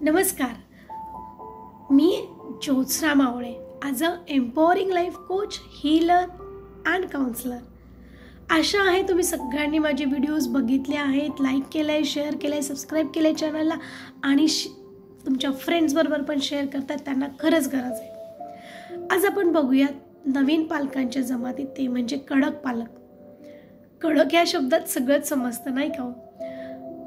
नमस्कार, मी Jyotsna Mawale, as a empowering life coach, healer and counsellor. आशा आहे तुम्ही सगळ्यांनी माझे व्हिडिओज बघितले आहेत, लाईक केलं आहे, शेअर केलं आहे, सबस्क्राईब केलं आहे चॅनलला आणि तुमच्या फ्रेंड्सबरोबर पण शेअर करतात, त्यांना खरंच गरज आहे. आज आपण बघूयात नवीन पालकांच्या जमातीत, ते म्हणजे कडक पालक. कडक या शब्दात सगळंच समजतं नाही का हो?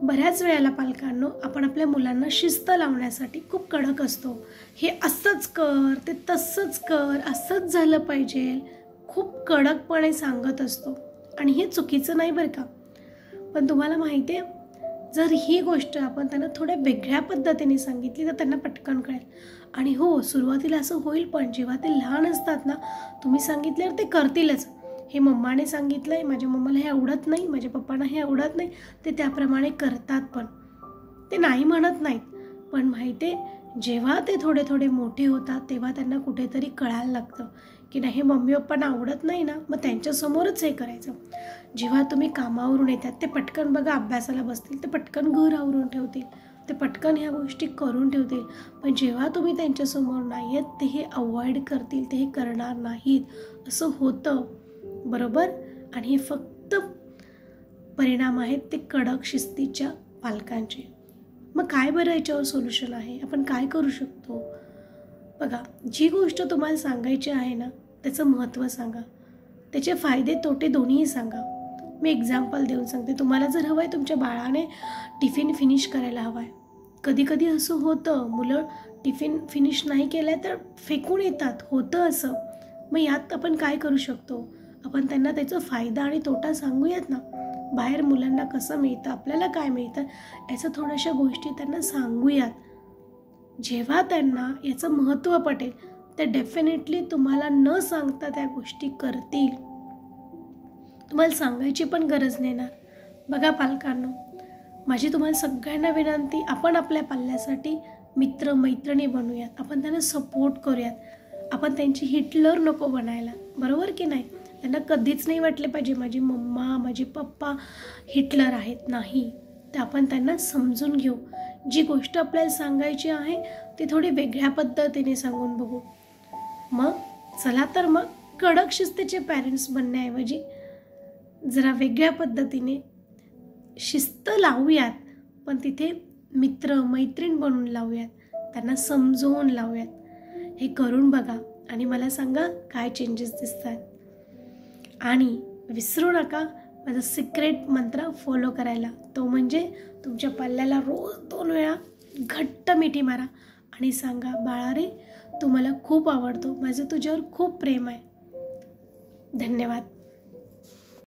बऱ्याच वेळेला पालकांनो, आपण आपल्या मुलांना शिस्त लावण्यासाठी खूप कडक असतो. हे असंच कर, ते तसंच कर, असंच झालं पाहिजे, खूप कडकपणे सांगत असतो. आणि हे चुकीचं नाही बरं का. पण तुम्हाला माहिती आहे, जर ही गोष्ट आपण त्यांना थोड्या वेगळ्या पद्धतीने सांगितली तर त्यांना पटकन कळेल. आणि हो, सुरुवातीला असं होईल, पण जेव्हा ते लहान असतात ना, तुम्ही सांगितल्यावर ते करतीलच. हे मम्माने सांगितलं आहे, माझ्या मम्माला हे आवडत नाही, माझ्या पप्पांना हे आवडत नाही, ते त्याप्रमाणे करतात. पण ते नाही म्हणत नाहीत. पण माहिती आहे, जेव्हा ते थोडे थोडे मोठे होतात तेव्हा त्यांना कुठेतरी कळायला लागतं की नाही, हे मम्मी पप्पांना आवडत नाही ना, मग त्यांच्यासमोरच हे करायचं. जेव्हा तुम्ही कामावरून येतात, ते पटकन बघा अभ्यासाला बसतील, ते पटकन घर आवरून ठेवतील, ते पटकन ह्या गोष्टी करून ठेवतील. पण जेव्हा तुम्ही त्यांच्यासमोर नाही आहेत, ते हे अवॉइड करतील, ते हे करणार नाहीत, असं होतं बरोबर. आणि हे फक्त परिणाम आहेत ते कडक शिस्तीच्या पालकांचे. मग काय बरं याच्यावर सोल्युशन आहे, आपण काय करू शकतो? बघा, जी गोष्ट तुम्हाला सांगायची आहे ना, त्याचं महत्त्व सांगा, त्याचे फायदे तोटे दोन्हीही सांगा. मी एक्झाम्पल देऊन सांगते. तुम्हाला जर हवं आहे, तुमच्या बाळाने टिफिन फिनिश करायला हवा आहे. कधी कधी असं होतं, मुलं टिफिन फिनिश नाही केलं तर फेकून येतात, होतं असं. मग यात आपण काय करू शकतो? आपण त्यांना त्याचा फायदा आणि तोटा सांगूयात ना. बाहेर मुलांना कसं मिळतं, आपल्याला काय मिळतं, याचं थोड्याशा गोष्टी त्यांना सांगूयात. जेव्हा त्यांना याचं महत्त्व पटेल, ते डेफिनेटली तुम्हाला न सांगता त्या गोष्टी करतील. तुम्हाला सांगायची पण गरज नाही ना. बघा पालकांनो, माझी तुम्हाला सगळ्यांना विनंती, आपण आपल्या पाल्यासाठी मित्र मैत्रिणी बनवूयात, आपण त्यांना सपोर्ट करूयात. आपण त्यांची हिटलर नको बनायला, बरोबर की नाही? त्यांना कधीच नाही वाटले पाहिजे माझी मम्मा, माझे पप्पा हिटलर आहेत. नाही, तर आपण त्यांना समजून घेऊ. जी गोष्ट आपल्याला सांगायची आहे ती थोडी वेगळ्या पद्धतीने सांगून बघू. मग चला तर मग कडक शिस्तीचे पॅरेंट्स बनण्याऐवजी जरा वेगळ्या पद्धतीने शिस्त लावूयात, पण तिथे मित्र मैत्रीण बनवून लावूयात, त्यांना समजवून लावूयात. हे करून बघा आणि मला सांगा काय चेंजेस दिसतात. आणि विसरू नका माझा सिक्रेट मंत्र फॉलो करायला, तो म्हणजे तुमच्या पाल्याला रोज 2 वेळा घट्ट मिठी मारा आणि सांगा, बाळा रे, तू मला खूप आवडतो, माझं तुझ्यावर खूप प्रेम आहे. धन्यवाद.